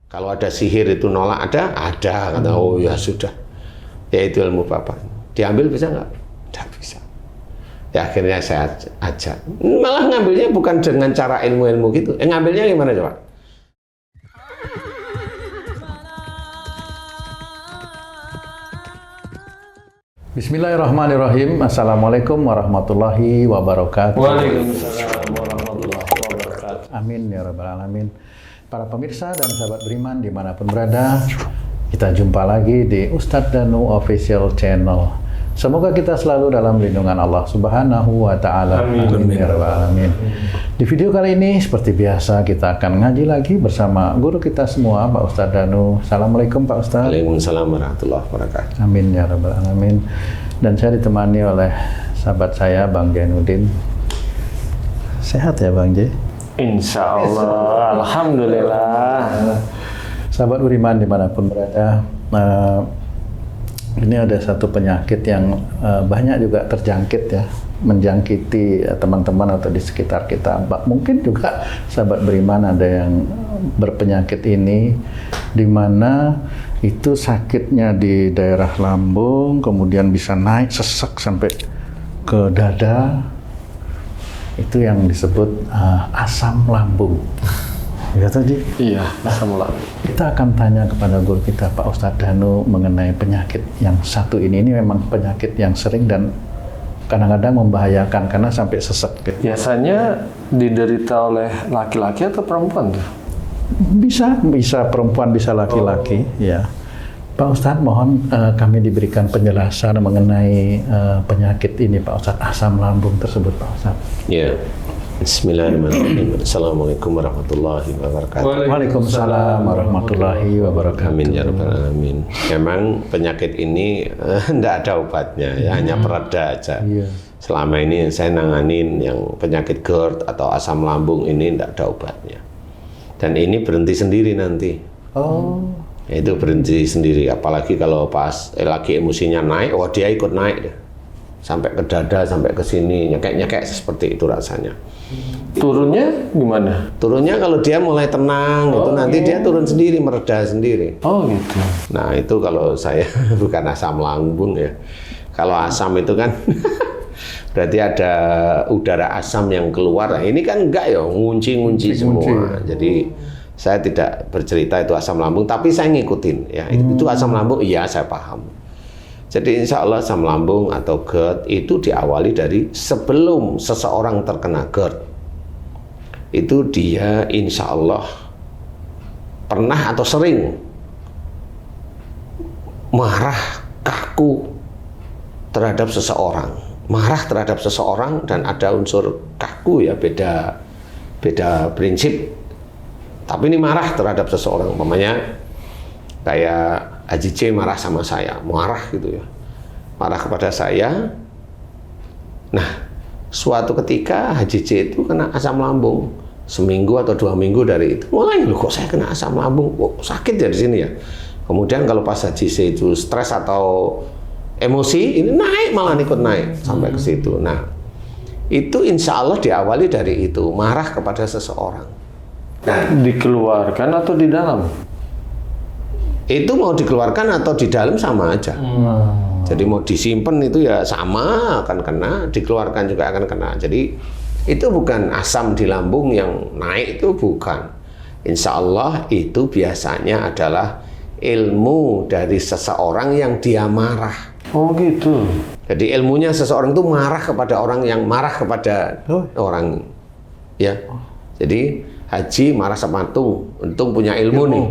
Kalau ada sihir itu nolak, ada. Kata, oh ya sudah. Ya itu ilmu Bapak. Diambil bisa nggak? Tidak bisa. Ya akhirnya saya ajak. Malah ngambilnya bukan dengan cara ilmu-ilmu gitu. Ngambilnya gimana coba? Bismillahirrahmanirrahim. Assalamualaikum warahmatullahi wabarakatuh. Waalaikumsalam warahmatullahi wabarakatuh. Amin ya rabbal alamin. Para pemirsa dan sahabat beriman dimanapun berada, kita jumpa lagi di Ustadz Danu Official Channel. Semoga kita selalu dalam lindungan Allah Subhanahu wa Ta'ala. Amin ya rabbal alamin. Di video kali ini seperti biasa kita akan ngaji lagi bersama guru kita semua, Pak Ustadz Danu. Assalamualaikum Pak Ustadz. Waalaikumsalam warahmatullahi wabarakatuh. Amin ya rabbal alamin. Dan saya ditemani oleh sahabat saya Bang Jainuddin. Sehat ya Bang J? Insya Allah, alhamdulillah. Sahabat beriman dimanapun berada, ini ada satu penyakit yang banyak juga terjangkit ya, menjangkiti teman-teman atau di sekitar kita. Mungkin juga sahabat beriman ada yang berpenyakit ini, di mana itu sakitnya di daerah lambung, kemudian bisa naik sesak sampai ke dada. Itu yang disebut asam lambung. Ya tadi. Iya, asam lambung. Kita akan tanya kepada guru kita Pak Ustadz Danu mengenai penyakit yang satu ini. Ini memang penyakit yang sering dan kadang-kadang membahayakan karena sampai sesek. Biasanya diderita oleh laki-laki atau perempuan tuh? Bisa perempuan, bisa laki-laki. Ya. Pak Ustadz, mohon kami diberikan penjelasan mengenai penyakit ini Pak Ustadz, asam lambung tersebut Pak Ustadz. Ya. Bismillahirrahmanirrahim. Assalamualaikum warahmatullahi wabarakatuh. Waalaikumsalam warahmatullahi wabarakatuh. Amin ya rabbal alamin. Memang penyakit ini tidak ada obatnya, ya, hanya pereda aja. Iya. Selama ini saya nanganin yang penyakit GERD atau asam lambung ini tidak ada obatnya. Dan ini berhenti sendiri nanti. Oh. Itu berhenti sendiri. Apalagi kalau pas lagi emosinya naik, oh dia ikut naik deh. Sampai ke dada, sampai ke sini, nyekek-nyekek seperti itu rasanya. Turunnya gimana? Turunnya kalau dia mulai tenang, itu nanti dia turun sendiri, mereda sendiri. Oh gitu. Nah itu kalau saya bukan asam lambung ya. Kalau asam itu kan berarti ada udara asam yang keluar. Nah, ini kan enggak ya, ngunci-ngunci semua. Jadi saya tidak bercerita itu asam lambung, tapi saya ngikutin. Ya itu asam lambung, iya saya paham. Jadi insya Allah asam lambung atau GERD itu diawali dari sebelum seseorang terkena GERD. Itu dia insya Allah pernah atau sering marah, kaku terhadap seseorang. Marah terhadap seseorang dan ada unsur kaku ya, beda prinsip. Tapi ini marah terhadap seseorang, umpamanya kayak Haji C marah sama saya, marah gitu ya, marah kepada saya. Nah, suatu ketika Haji C itu kena asam lambung, seminggu atau 2 minggu dari itu, mulai loh kok saya kena asam lambung, kok sakit ya di sini ya. Kemudian kalau pas Haji C itu stres atau emosi, ini naik, malah ikut naik sampai ke situ. Nah, itu insya Allah diawali dari itu, marah kepada seseorang. Nah, dikeluarkan atau di dalam? Itu mau dikeluarkan atau di dalam sama aja. Jadi mau disimpan itu ya sama akan kena, dikeluarkan juga akan kena. Jadi itu bukan asam di lambung yang naik, itu bukan. Insya Allah itu biasanya adalah ilmu dari seseorang yang dia marah. Oh gitu. Jadi ilmunya seseorang itu marah kepada orang yang marah kepada orang. Ya. Jadi Haji marah sama Untung punya ilmu nih.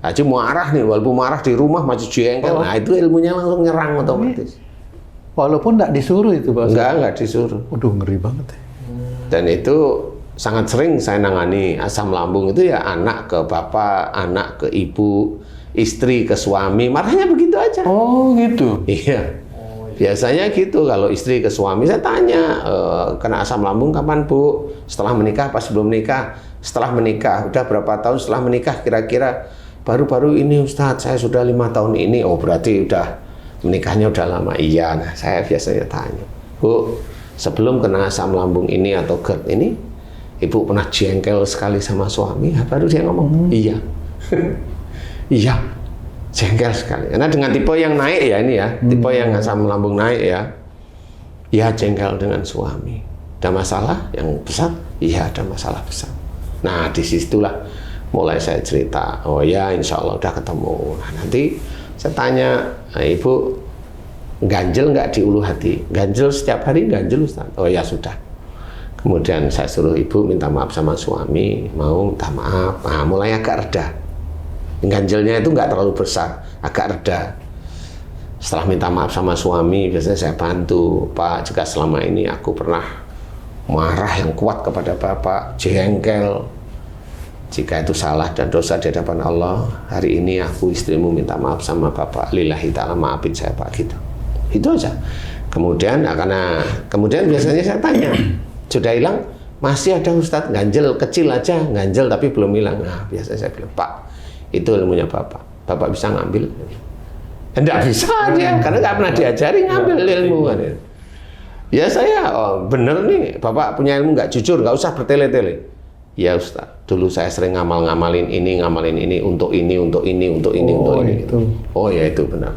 Haji marah nih, walaupun marah di rumah masih jengkel. Nah itu ilmunya langsung nyerang otomatis. Walaupun enggak disuruh itu Pak? Enggak disuruh. Waduh, ngeri banget ya. Dan itu sangat sering saya nangani asam lambung itu ya, anak ke bapak, anak ke ibu, istri ke suami, marahnya begitu aja. Oh gitu. Iya. Biasanya gitu, kalau istri ke suami saya tanya, kena asam lambung kapan Bu? Setelah menikah, pas sebelum menikah? Setelah menikah, udah berapa tahun setelah menikah kira-kira? Baru-baru ini Ustadz, saya sudah 5 tahun ini. Oh berarti udah menikahnya udah lama. Iya, nah saya biasanya tanya, Bu, sebelum kena asam lambung ini atau GERD ini, Ibu pernah jengkel sekali sama suami? Baru dia ngomong, iya. Iya, jengkel sekali. Karena dengan tipe yang naik ya ini ya, tipe yang asam lambung naik ya, ya jengkel dengan suami. Ada masalah yang besar? Iya ada masalah besar. Nah disitulah mulai saya cerita, oh ya insya Allah udah ketemu. Nah, nanti saya tanya, ibu ganjel nggak di ulu hati? Ganjel setiap hari ganjel Ustaz? Oh ya sudah. Kemudian saya suruh ibu minta maaf sama suami, mau minta maaf. Nah mulai agak reda. Ganjelnya itu nggak terlalu besar, agak reda. Setelah minta maaf sama suami, biasanya saya bantu, Pak, jika selama ini aku pernah marah yang kuat kepada Bapak, jengkel, jika itu salah dan dosa di hadapan Allah, hari ini aku istrimu minta maaf sama Bapak, lillahi ta'ala maafin saya Pak, gitu. Itu aja. Kemudian kemudian biasanya saya tanya, sudah hilang? Masih ada Ustadz, ganjel kecil aja, ganjel tapi belum hilang. Nah biasanya saya bilang, Pak, itu ilmunya Bapak, Bapak bisa ngambil? Enggak bisa dia, karena nggak pernah diajari ngambil ilmu kan. Ya saya, oh bener nih, Bapak punya ilmu nggak jujur, nggak usah bertele-tele. Ya Ustaz, dulu saya sering ngamalin ini, untuk ini, untuk ini, untuk ini, untuk ini. Gitu. Oh ya itu benar.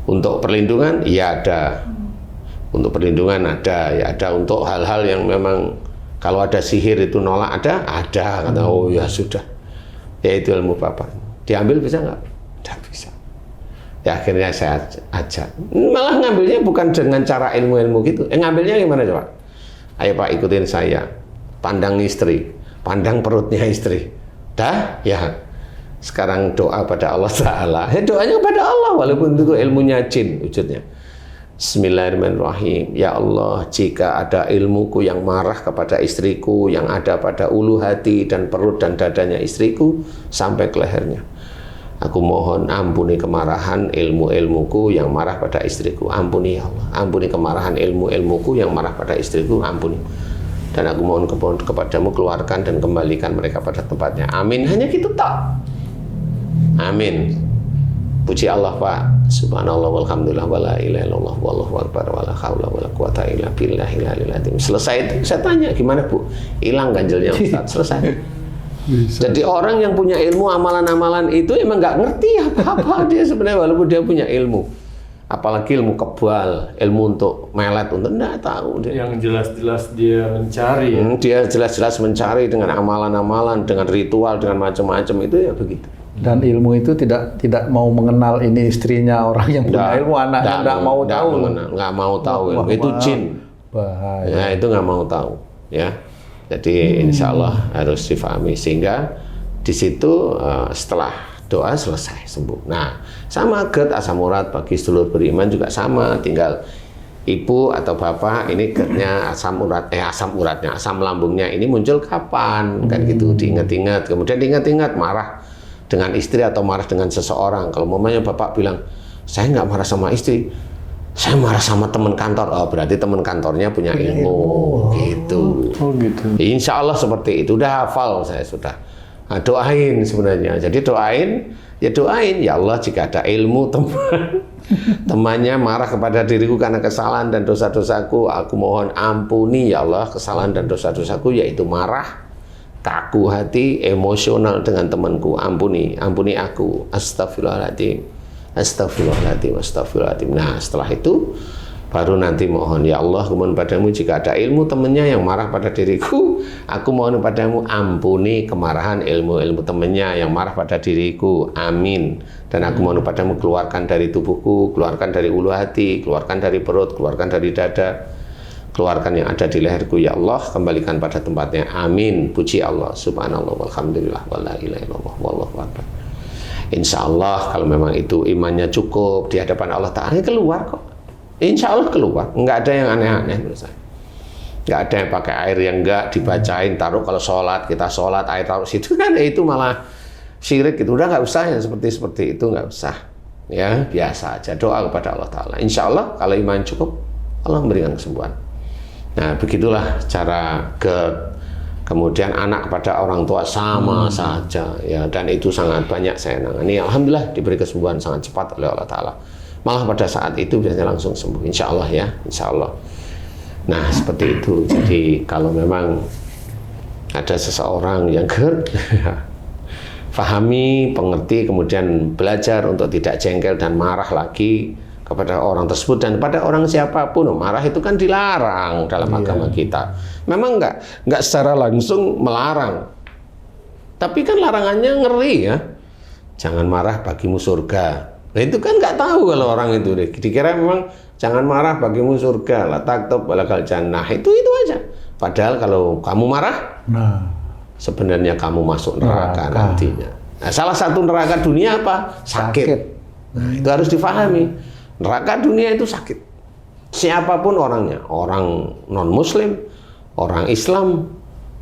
Untuk perlindungan, ya ada. Untuk perlindungan ada, ya ada. Untuk hal-hal yang memang kalau ada sihir itu nolak ada. Kata, oh ya sudah. Ya itu ilmu Bapak. Diambil bisa nggak? Tidak bisa. Ya akhirnya saya ajak. Malah ngambilnya bukan dengan cara ilmu-ilmu gitu. Ngambilnya gimana coba? Ayo Pak ikutin saya. Pandang istri, pandang perutnya istri. Dah, ya. Sekarang doa pada Allah Ta'ala. Ya doanya pada Allah, walaupun itu ilmunya jin wujudnya. Bismillahirrahmanirrahim. Ya Allah, jika ada ilmuku yang marah kepada istriku, yang ada pada ulu hati dan perut dan dadanya istriku, sampai ke lehernya. Aku mohon ampuni kemarahan ilmu-ilmuku yang marah pada istriku. Ampuni ya Allah. Ampuni kemarahan ilmu-ilmuku yang marah pada istriku. Ampuni. Dan aku mohon kepadamu keluarkan dan kembalikan mereka pada tempatnya. Amin. Hanya gitu tak. Amin. Puji Allah Pak. Subhanallah walhamdulillah wala ilaha illallah wallahu akbar wala haula wala quwata illa billahil aliyil azim. Selesai itu saya tanya, gimana Bu? Hilang ganjelnya Ustaz. Selesai. Bisa. Jadi orang yang punya ilmu amalan-amalan itu emang nggak ngerti apa-apa dia sebenarnya, walaupun dia punya ilmu, apalagi ilmu kebal, ilmu untuk melet, untuk enggak tahu dia. Yang jelas-jelas dia mencari. Dia jelas-jelas mencari dengan amalan-amalan, dengan ritual, dengan macam-macam itu ya begitu. Dan ilmu itu tidak mau mengenal ini istrinya orang yang punya ilmu, anaknya nggak mau tahu. Nggak mau tahu, itu jin. Bahaya. Ya itu nggak mau tahu, ya. Jadi insya Allah harus difahami, sehingga di situ setelah doa selesai sembuh. Nah sama GERD asam urat bagi sedulur beriman juga sama, tinggal ibu atau bapak ini GERD-nya asam uratnya, asam lambungnya ini muncul kapan kan gitu, diingat-ingat, kemudian diingat-ingat marah dengan istri atau marah dengan seseorang. Kalau mamanya bapak bilang saya nggak marah sama istri, saya marah sama teman kantor. Oh berarti teman kantornya punya ilmu. Gitu. Oh gitu. Insya Allah seperti itu. Udah hafal saya sudah. Nah, doain sebenarnya. Jadi doain ya Allah, jika ada ilmu temannya marah kepada diriku karena kesalahan dan dosa-dosaku, aku mohon ampuni ya Allah kesalahan dan dosa-dosaku, yaitu marah, kaku hati, emosional dengan temanku. Ampuni aku. Astagfirullahaladzim. Astagfirullahaladzim, astagfirullahaladzim. Nah setelah itu baru nanti mohon ya Allah, kumohon padamu jika ada ilmu temannya yang marah pada diriku, aku mohon padamu ampuni kemarahan ilmu temannya yang marah pada diriku. Amin. Dan aku mohon padamu keluarkan dari tubuhku, keluarkan dari ulu hati, keluarkan dari perut, keluarkan dari dada, keluarkan yang ada di leherku ya Allah, kembalikan pada tempatnya. Amin. Puji Allah. Subhanallah walhamdulillah wala ilaha illallah wallahu akbar. Insya Allah kalau memang itu imannya cukup di hadapan Allah Ta'ala, keluar kok. Insya Allah keluar. Nggak ada yang aneh-aneh menurut saya. Nggak ada yang pakai air yang nggak dibacain, taruh kalau sholat, kita sholat, air taruh situ kan, itu malah syirik gitu. Udah nggak usah yang seperti itu, nggak usah. Ya biasa aja, doa kepada Allah Ta'ala. Insya Allah kalau iman cukup, Allah memberikan kesembuhan. Nah begitulah cara kemudian anak kepada orang tua sama saja ya, dan itu sangat banyak saya nangani. Alhamdulillah diberi kesembuhan sangat cepat oleh Allah Ta'ala. Malah pada saat itu biasanya langsung sembuh, insya Allah ya, insya Allah. Nah seperti itu. Jadi kalau memang ada seseorang yang GERD Fahami, pengerti, kemudian belajar untuk tidak jengkel dan marah lagi kepada orang tersebut dan pada orang siapapun. Marah itu kan dilarang dalam agama kita. Memang nggak secara langsung melarang, tapi kan larangannya ngeri ya. Jangan marah bagimu surga. Nah itu kan nggak tahu kalau orang itu dikira memang jangan marah bagimu surga, la taktub walakal jannah, itu aja. Padahal kalau kamu marah, sebenarnya kamu masuk neraka nantinya. Nah, salah satu neraka dunia apa? Sakit. Nah, itu harus difahami. Neraka dunia itu sakit. Siapapun orangnya, orang non-Muslim, orang Islam,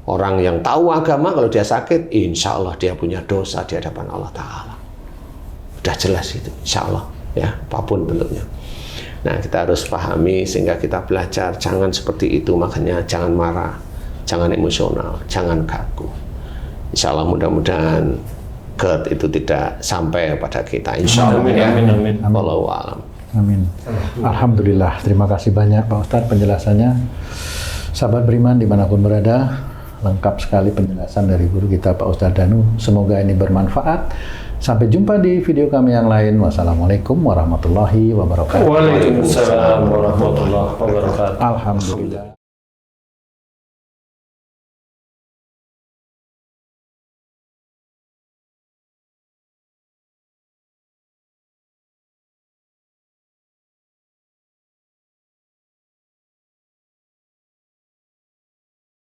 orang yang tahu agama, kalau dia sakit, insya Allah dia punya dosa di hadapan Allah Ta'ala. Udah jelas itu, insya Allah, ya, apapun bentuknya. Nah, kita harus pahami sehingga kita belajar, jangan seperti itu, makanya jangan marah, jangan emosional, jangan kaku. Insya Allah mudah-mudahan GERD itu tidak sampai pada kita, insya Allah. Amin. Wallahu a'lam. Amin. Alhamdulillah, terima kasih banyak Pak Ustadz penjelasannya. Sahabat beriman dimanapun berada, lengkap sekali penjelasan dari guru kita Pak Ustadz Danu. Semoga ini bermanfaat. Sampai jumpa di video kami yang lain. Wassalamualaikum warahmatullahi wabarakatuh. Waalaikumsalam warahmatullahi wabarakatuh. Alhamdulillah.